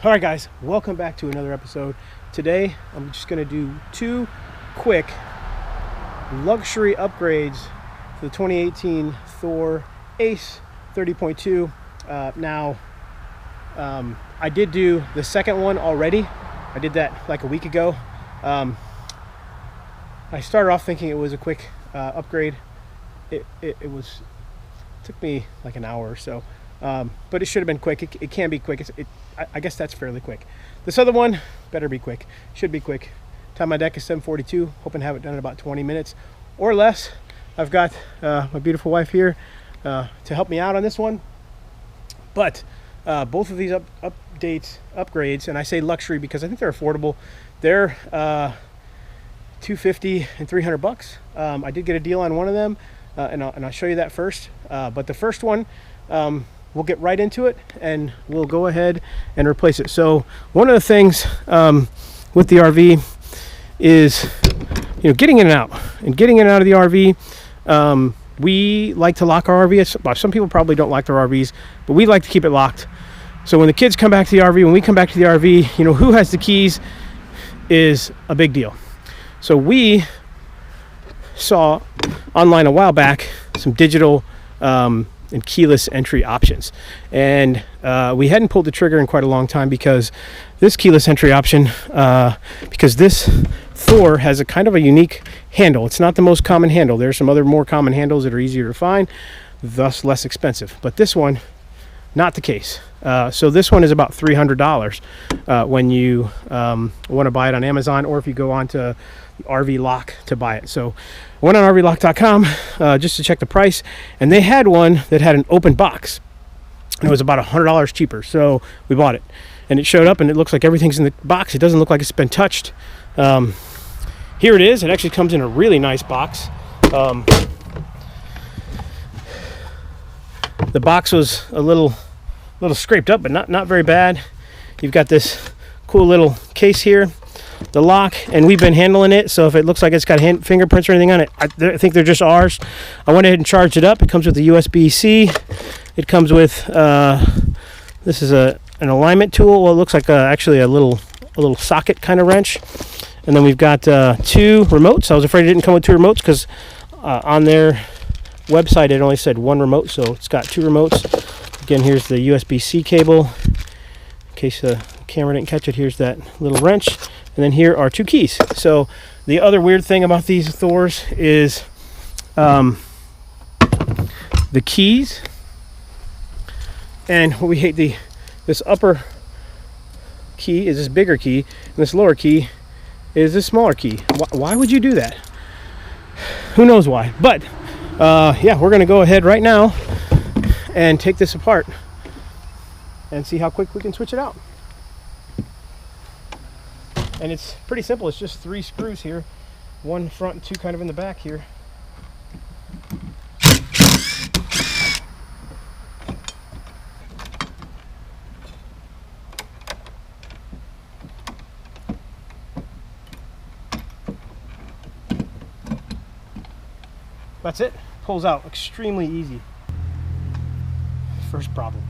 All right, guys, welcome back to another episode. Today, I'm just going to do two quick luxury upgrades for the 2018 Thor A.C.E 30.2. I did do the second one already. I did that like a week ago. I started off thinking it was a quick upgrade. It took me like an hour or so, but it should have been quick. It can be quick. I guess that's fairly quick. This other one better be quick. Should be quick. Time on deck is 7:42. Hoping to have it done in about 20 minutes or less. I've got my beautiful wife here to help me out on this one. But both of these upgrades, and I say luxury because I think they're affordable. They're $250 and $300. I did get a deal on one of them, and I'll show you that first. But the first one, we'll get right into it, and we'll go ahead and replace it. So one of the things with the RV is, getting in and out. And getting in and out of the RV, we like to lock our RV. Well, some people probably don't like their RVs, but we like to keep it locked. So when the kids come back to the RV, when we come back to the RV, who has the keys is a big deal. So we saw online a while back some digital and keyless entry options, and we hadn't pulled the trigger in quite a long time because this keyless entry option, because this Thor has a kind of a unique handle. It's not the most common handle. There's some other more common handles that are easier to find, thus less expensive, but this one, not the case. So this one is about $300 when you want to buy it on Amazon, or if you go on to RV Lock to buy it. So I went on RVLock.com just to check the price, and they had one that had an open box, and it was about $100 cheaper. So we bought it, and it showed up, and it looks like everything's in the box. It doesn't look like it's been touched. Here it is. It actually comes in a really nice box. The box was a little scraped up, but not very bad. You've got this cool little case here, the lock, and we've been handling it, so if it looks like it's got fingerprints or anything on it, I think they're just ours. I went ahead and charged it up. It comes with the USB-C. It comes with this is an alignment tool. Well, it looks like actually a little socket kind of wrench. And then we've got two remotes. I was afraid it didn't come with two remotes because on their website it only said one remote, so it's got two remotes. Again, here's the USB-C cable. In case the camera didn't catch it, here's that little wrench. And then here are two keys. So the other weird thing about these Thors is the keys. And what we hate, this upper key is this bigger key, and this lower key is this smaller key. Why would you do that? Who knows why? But yeah, we're going to go ahead right now and take this apart and see how quick we can switch it out. And it's pretty simple. It's just 3 screws here, one front and 2 kind of in the back here. That's it. Pulls out extremely easy. First problem.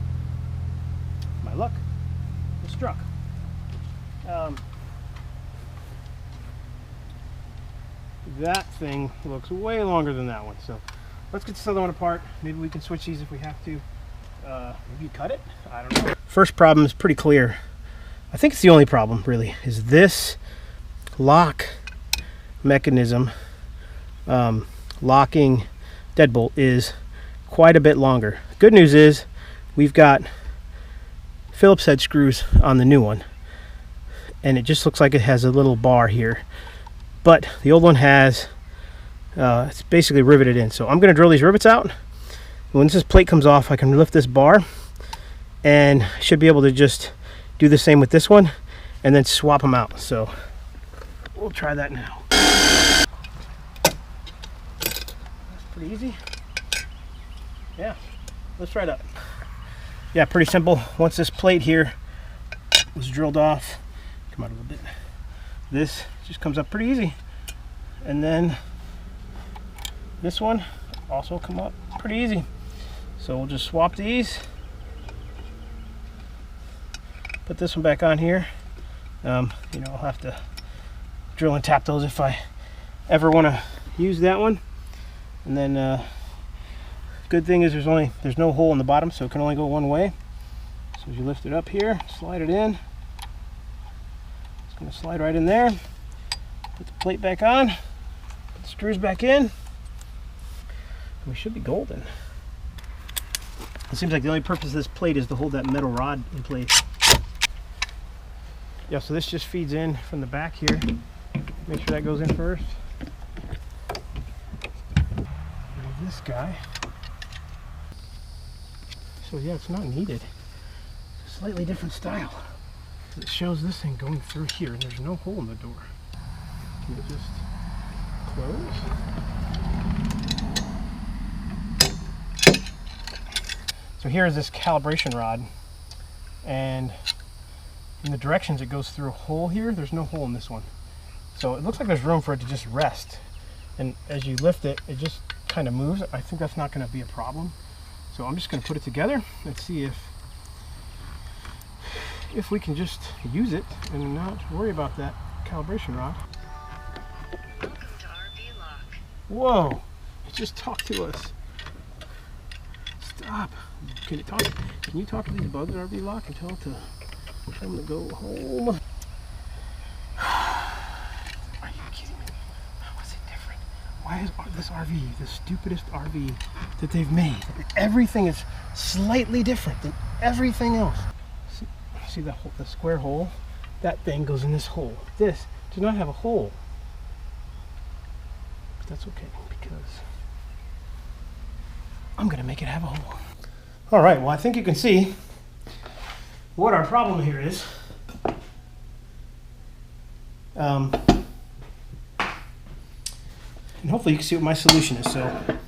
My luck. It struck. That thing looks way longer than that one. So let's get this other one apart. Maybe we can switch these if we have to. Maybe cut it? I don't know. First problem is pretty clear. I think it's the only problem really, is this lock mechanism. Locking deadbolt is quite a bit longer. Good news is we've got Phillips head screws on the new one, and it just looks like it has a little bar here, but the old one has it's basically riveted in. So I'm going to drill these rivets out. When this plate comes off, I can lift this bar, and should be able to just do the same with this one and then swap them out. So we'll try that now. Pretty easy. Yeah, let's try it out. Yeah, pretty simple. Once this plate here was drilled off, come out a little bit, this just comes up pretty easy. And then this one also come up pretty easy. So we'll just swap these, put this one back on here. You know, I'll have to drill and tap those if I ever want to use that one. And then good thing is there's no hole in the bottom, so it can only go one way. So as you lift it up here, slide it in. It's going to slide right in there. Put the plate back on. Put the screws back in. We should be golden. It seems like the only purpose of this plate is to hold that metal rod in place. Yeah, so this just feeds in from the back here. Make sure that goes in first. Move this guy. So yeah, it's not needed. It's a slightly different style. It shows this thing going through here, and there's no hole in the door. Can it just close? So here is this calibration rod, and in the directions it goes through a hole here. There's no hole in this one. So it looks like there's room for it to just rest. And as you lift it, it just kind of moves. I think that's not going to be a problem. So I'm just going to put it together and see if we can just use it and not worry about that calibration rod. Whoa, it just talked to us. Stop. Can you talk? Can you talk to these bugs at RV Lock and tell them to go home? Are you kidding me? How is it different? Why is this RV the stupidest RV that they've made? Everything is slightly different than everything else. See the square hole? That thing goes in this hole. This does not have a hole. But that's okay, because I'm gonna make it have a hole. All right, well, I think you can see what our problem here is. And hopefully you can see what my solution is. So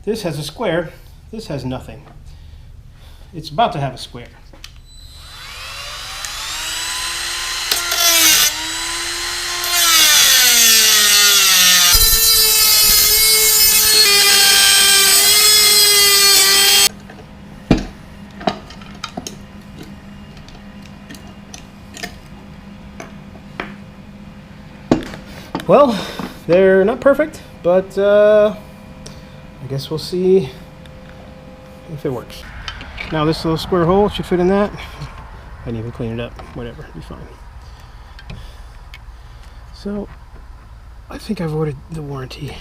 this has a square, this has nothing. It's about to have a square. Well, they're not perfect, but I guess we'll see if it works. Now this little square hole should fit in that. I didn't even clean it up. Whatever, it'll be fine. So I think I've ordered the warranty.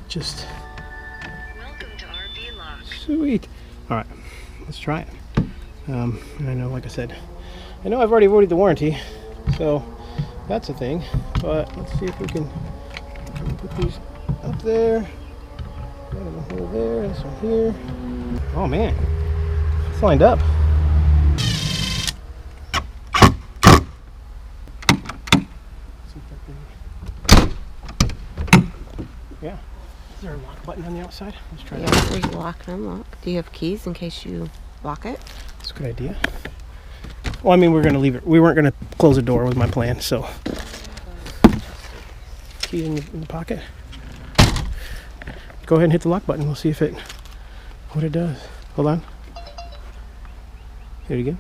Just welcome to RV Lock. Sweet. All right, let's try it. And I know, like I said, I know I've already ordered the warranty, so that's a thing. But let's see if we can put these up there. Got a hole there. This one here. Oh man, it's lined up. Yeah. Is there a lock button on the outside? Let's try that. Yeah, there's lock and unlock. Do you have keys in case you lock it? That's a good idea. Well, I mean, we're going to leave it. We weren't going to close the door was my plan, so. Key in the pocket. Go ahead and hit the lock button. We'll see what it does. Hold on. Hit it again.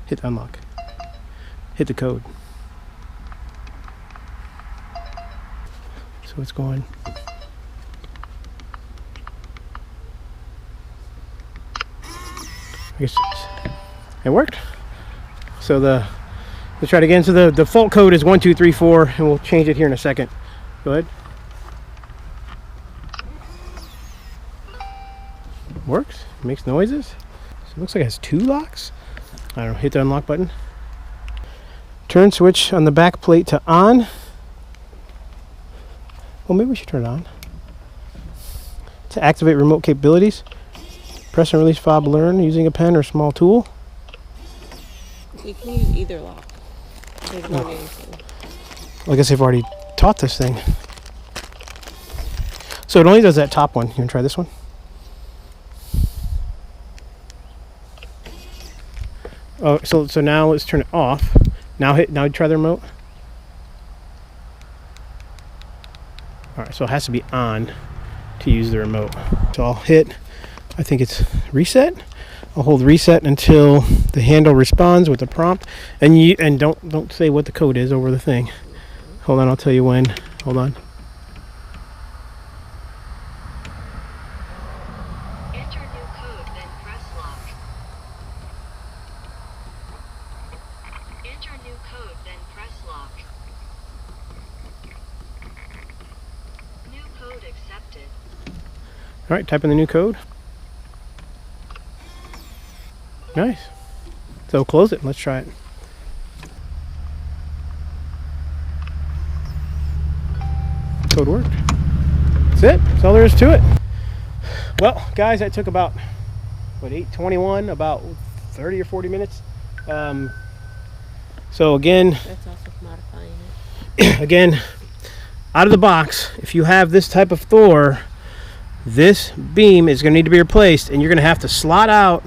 Hit unlock. Hit the code. So it's going. I guess it worked. So let's try it again. So the default code is 1234, and we'll change it here in a second. Go ahead. Works. Makes noises. So it looks like it has two locks. I don't know. Hit the unlock button. Turn switch on the back plate to on. Well, maybe we should turn it on. To activate remote capabilities, press and release fob learn using a pen or small tool. You can use either lock. There's no name. Well, I guess they've already taught this thing. So it only does that top one. You want to try this one? Oh, so now let's turn it off. Now try the remote. All right, so it has to be on to use the remote. So I'll hit, I think it's reset. I'll hold reset until the handle responds with the prompt, and don't say what the code is over the thing. Hold on, I'll tell you when. Hold on. Enter new code, then press lock. Enter new code, then press lock. New code accepted. All right, type in the new code. Nice. So close it. Let's try it. Code worked. That's it. That's all there is to it. Well, guys, that took about, what, 8:21, about 30 or 40 minutes. So again, That's also modifying it. again, out of the box, if you have this type of Thor, this beam is going to need to be replaced, and you're going to have to slot out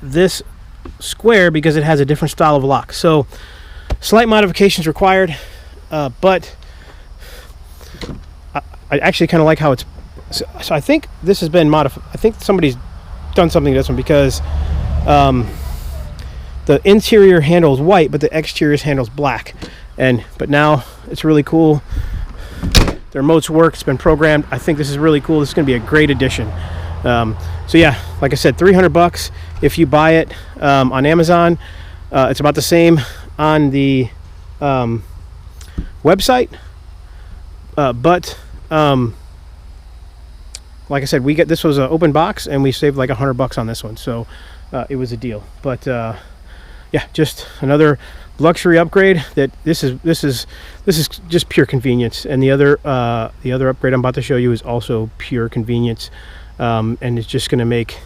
this square because it has a different style of lock. So slight modifications required, but I actually kind of like how it's. So I think this has been modified. I think somebody's done something to this one because the interior handle is white, but the exterior handle is black. But now it's really cool. The remotes work. It's been programmed. I think this is really cool. This is going to be a great addition. So yeah, like I said, $300 if you buy it on Amazon. It's about the same on the website, but like I said, this was an open box, and we saved like $100 on this one, so it was a deal. But yeah, just another luxury upgrade. That this is just pure convenience, and the other upgrade I'm about to show you is also pure convenience, and it's just going to make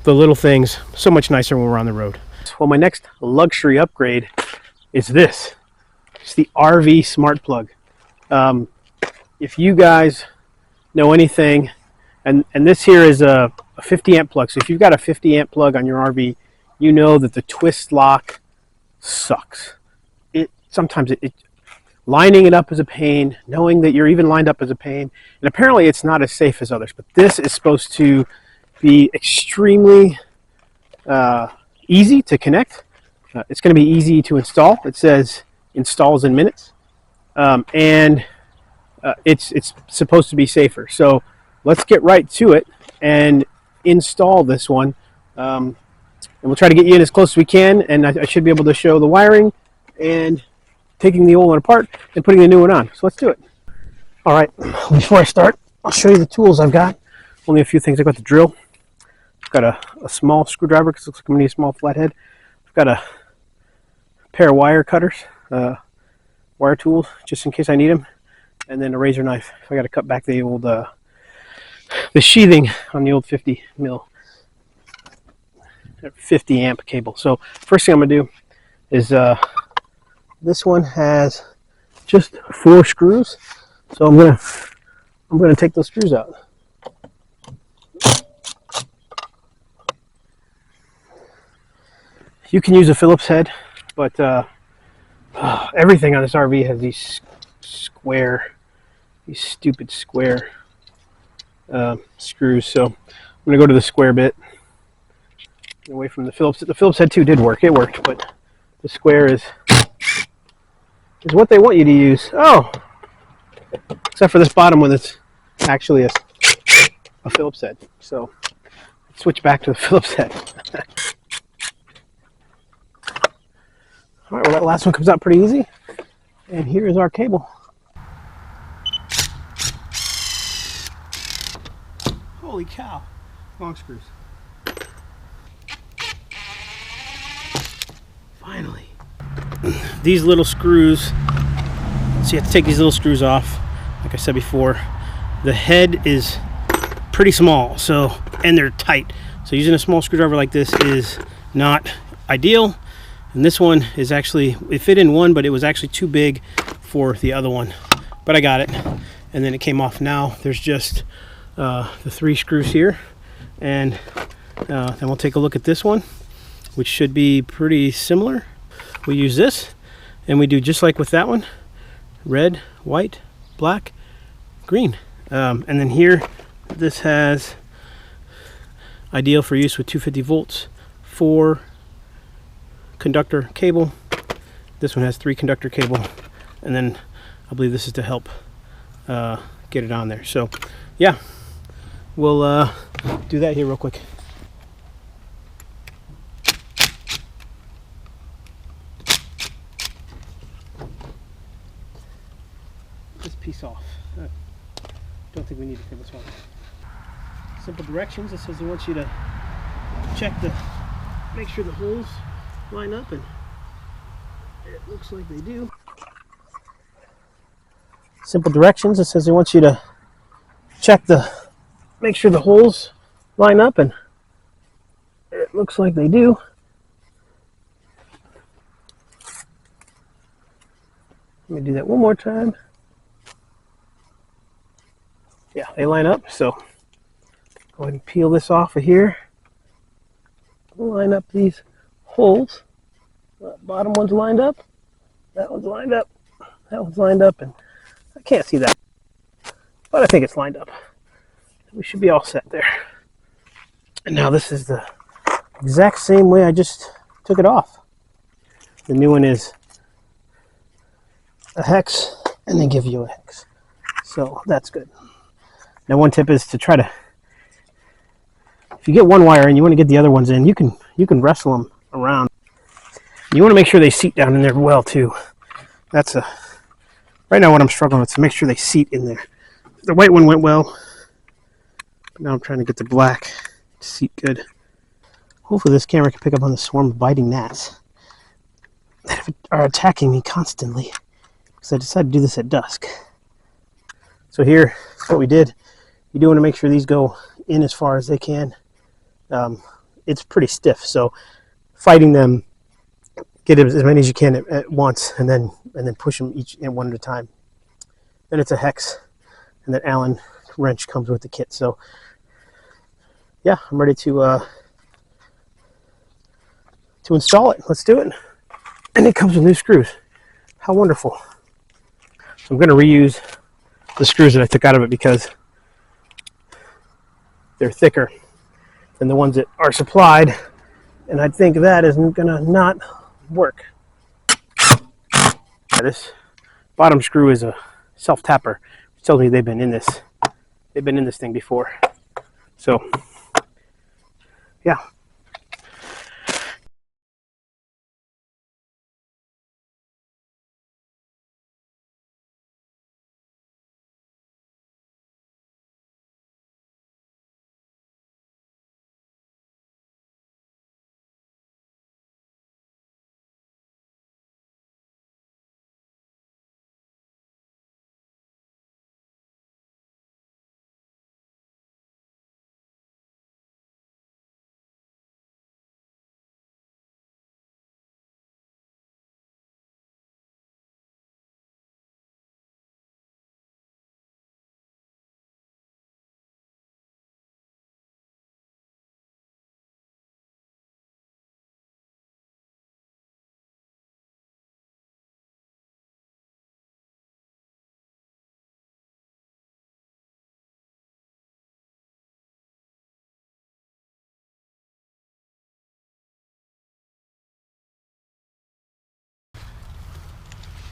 the little things so much nicer when we're on the road. Well, my next luxury upgrade is this. It's the RV SmartPlug. If you guys know anything, and this here is a 50 amp plug. So if you've got a 50 amp plug on your RV, you know that the twist lock sucks. Sometimes lining it up is a pain. Knowing that you're even lined up is a pain. And apparently it's not as safe as others. But this is supposed to be extremely easy to connect. It's going to be easy to install. It says installs in minutes, and it's supposed to be safer. So let's get right to it and install this one. And we'll try to get you in as close as we can. And I should be able to show the wiring and taking the old one apart and putting the new one on. So let's do it. All right. Before I start, I'll show you the tools I've got. Only a few things. I've got the drill. I've got a small screwdriver because it looks like I'm going to need a small flathead. I've got a pair of wire cutters, wire tools, just in case I need them, and then a razor knife if I got to cut back the old the sheathing on the old 50 amp cable. So first thing I'm going to do is this one has just 4 screws, so I'm gonna take those screws out. You can use a Phillips head, but everything on this RV has these stupid square screws. So I'm going to go to the square bit, away from the Phillips. The Phillips head too did work. It worked, but the square is what they want you to use. Oh, except for this bottom one that's actually a Phillips head. So switch back to the Phillips head. All right, well, that last one comes out pretty easy. And here is our cable. Holy cow. Long screws. Finally. These little screws, so you have to take these little screws off. Like I said before, the head is pretty small, and they're tight. So using a small screwdriver like this is not ideal. And this one is actually, it fit in one, but it was actually too big for the other one. But I got it, and then it came off. Now there's just the 3 screws here, and then we'll take a look at this one, which should be pretty similar. We use this, and we do just like with that one: red, white, black, green. And then here, this has ideal for use with 250 volts, 4 conductor cable. This one has 3 conductor cable, and then I believe this is to help get it on there. So yeah, we'll do that here real quick. This piece off. Don't think we need to peel this one. Simple directions. It says it wants you to make sure the holes line up, and it looks like they do. Simple directions. It says it wants you to make sure the holes line up, and it looks like they do. Let me do that one more time. Yeah, they line up. So go ahead and peel this off of here. Line up these holes. That bottom one's lined up. That one's lined up. That one's lined up, and I can't see that, but I think it's lined up. We should be all set there. And now this is the exact same way I just took it off. The new one is a hex, and they give you a hex. So that's good. Now one tip is to try to, if you get one wire and you want to get the other ones in, you can wrestle them around. You want to make sure they seat down in there well too. That's right now what I'm struggling with, to make sure they seat in there. The white one went well, but now I'm trying to get the black to seat good. Hopefully this camera can pick up on the swarm of biting gnats that are attacking me constantly, because I decided to do this at dusk. So here, what we did, you do want to make sure these go in as far as they can. It's pretty stiff, so fighting them, get as many as you can at once, and then push them each in one at a time. Then it's a hex, and that Allen wrench comes with the kit. So yeah, I'm ready to install it. Let's do it. And it comes with new screws. How wonderful! So I'm going to reuse the screws that I took out of it because they're thicker than the ones that are supplied, and I think that isn't gonna not work. This bottom screw is a self-tapper, which tells me they've been in this thing before. So yeah.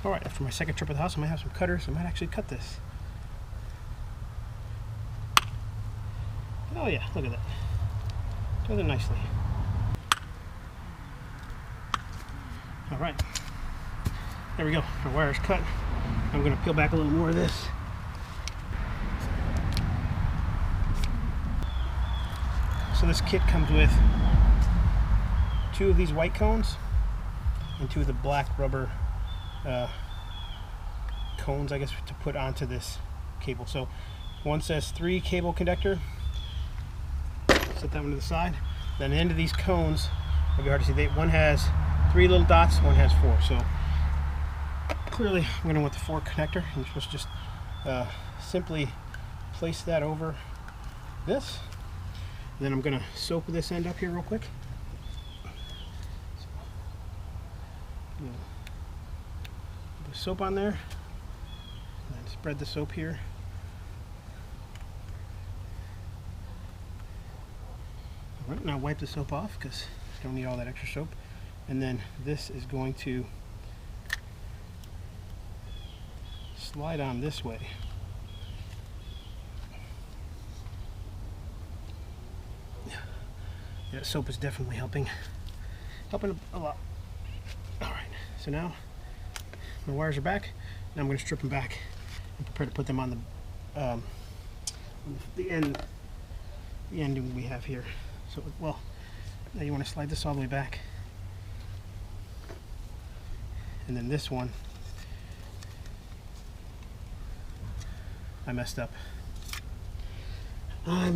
Alright, after my second trip at the house, I might have some cutters. I might actually cut this. Oh yeah, look at that. Does it nicely. Alright. There we go. Our wire is cut. I'm going to peel back a little more of this. So this kit comes with 2 of these white cones and 2 of the black rubber cones, I guess, to put onto this cable. So one says 3 cable conductor. Set that one to the side. Then the end of these cones, it'll be hard to see. One has 3 little dots, one has 4. So clearly I'm going to want the 4 connector. You're supposed to just simply place that over this. And then I'm going to soap this end up here real quick. Put the soap on there, and then spread the soap here. Right, now wipe the soap off because you don't need all that extra soap. And then this is going to slide on this way. Yeah, soap is definitely helping a lot. All right, so now my wires are back. Now I'm going to strip them back and prepare to put them on the end we have here. So, well, now you want to slide this all the way back, and then this one I messed up. I'm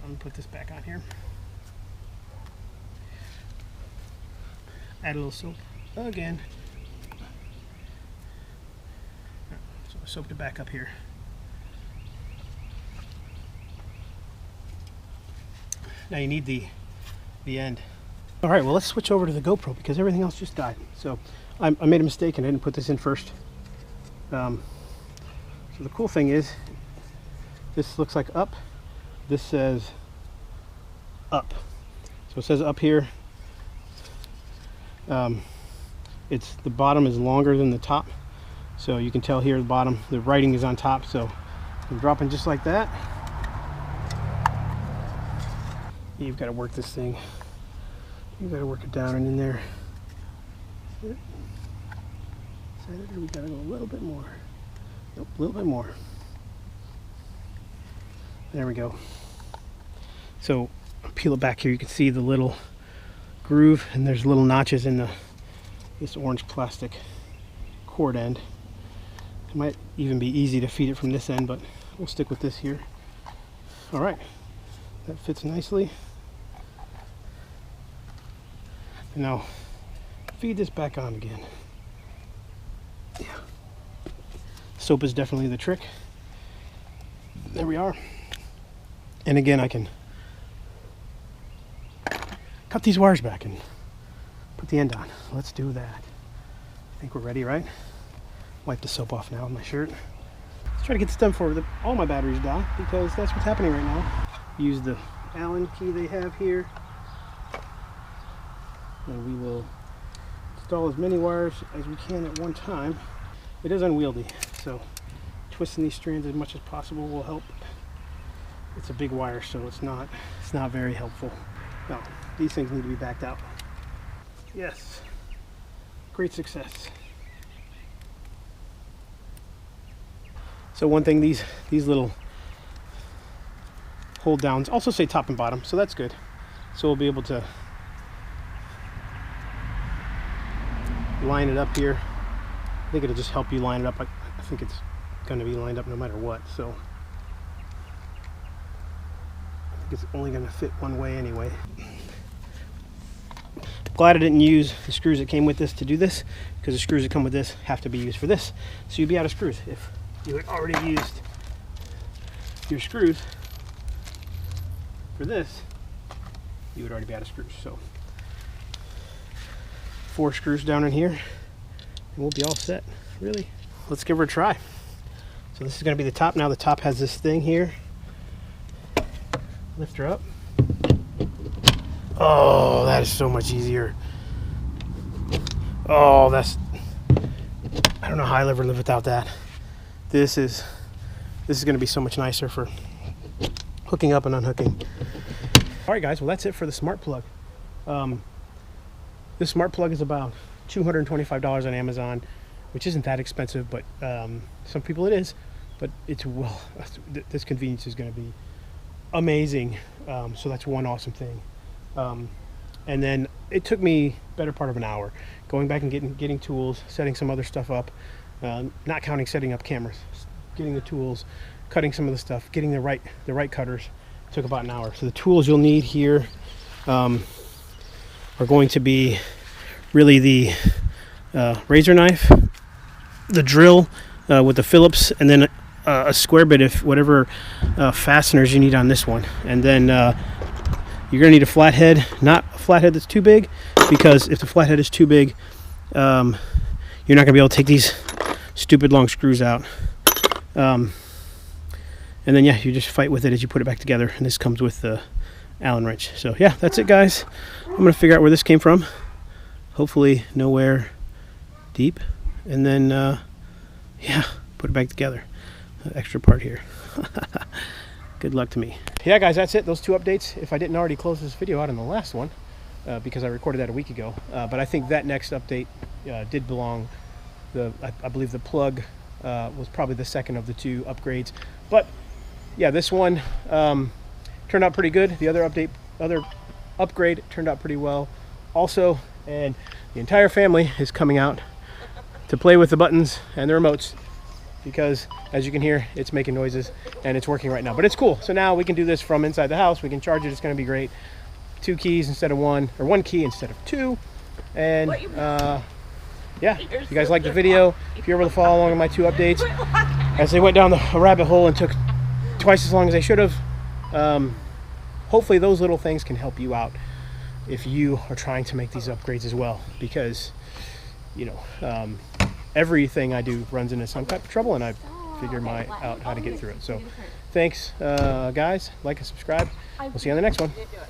gonna put this back on here. Add a little soap again. So I soaped it back up here. Now you need the end. All right, well, let's switch over to the GoPro because everything else just died. So I made a mistake and I didn't put this in first. So the cool thing is, this looks like up. This says up. So it says up here. It's the bottom is longer than the top. So you can tell here the bottom, the writing is on top. So I'm dropping just like that. You've got to work this thing. You've got to work it down and in there. Is that it? Or we got to go a little bit more. Nope, a little bit more. There we go. So peel it back here. You can see the little groove, and there's little notches in this orange plastic cord end. It might even be easy to feed it from this end, but we'll stick with this here. All right, that fits nicely. And now feed this back on again. Yeah. Soap is definitely the trick. There we are. And again, I can cut these wires back and put the end on. Let's do that. I think we're ready, right? Wipe the soap off now with my shirt. Let's try to get this done before all my batteries die, because that's what's happening right now. Use the Allen key they have here, and we will install as many wires as we can at one time. It is unwieldy, so twisting these strands as much as possible will help. It's a big wire, so it's not very helpful. No, these things need to be backed out. Yes, great success. So one thing, these little hold downs also say top and bottom, so that's good. So we'll be able to line it up here. I think it'll just help you line it up. I think it's going to be lined up no matter what, so I think it's only going to fit one way anyway. Glad I didn't use the screws that came with this to do this, because the screws that come with this have to be used for this, so you'd be out of screws. If you had already used your screws for this, you would already be out of screws. So 4 screws down in here and we'll be all set. Really, let's give her a try. So this is going to be the top. Now the top has this thing here. Lift her up. Oh, that is so much easier. Oh, I don't know how I'll ever live without that. This is going to be so much nicer for hooking up and unhooking. All right, guys. Well, that's it for the SmartPlug. This SmartPlug is about $225 on Amazon, which isn't that expensive, but some people it is. But it's this convenience is going to be amazing. So that's one awesome thing. And then it took me better part of an hour going back and getting tools, setting some other stuff up, not counting setting up cameras, getting the tools, cutting some of the stuff, getting the right cutters. Took about an hour. So the tools you'll need here are going to be really the razor knife, the drill with the Phillips, and then a square bit if whatever fasteners you need on this one. And then you're going to need a flathead, not a flathead that's too big, because if the flathead is too big, you're not going to be able to take these stupid long screws out. And And then yeah, you just fight with it as you put it back together. And this comes with the Allen wrench. So yeah, that's it, guys. I'm gonna figure out where this came from. Hopefully nowhere deep. And then yeah, put it back together. Extra part here. Good luck to me. Yeah, guys, that's it. Those 2 updates. If I didn't already close this video out in the last one, because I recorded that a week ago, but I think that next update did belong. I believe the plug was probably the second of the 2 upgrades. But yeah, this one turned out pretty good. The other upgrade turned out pretty well also, and the entire family is coming out to play with the buttons and the remotes, because as you can hear, it's making noises and it's working right now. But it's cool. So now we can do this from inside the house. We can charge it. It's going to be great. 2 keys instead of 1, or 1 key instead of 2. And yeah, if you guys like the video, if you're able to follow along in my 2 updates as they went down the rabbit hole and took twice as long as they should have, hopefully those little things can help you out if you are trying to make these upgrades as well, because you know, everything I do runs into some type of trouble, and I figured out how to get through it. So thanks, guys. Like and subscribe. We'll see you on the next one.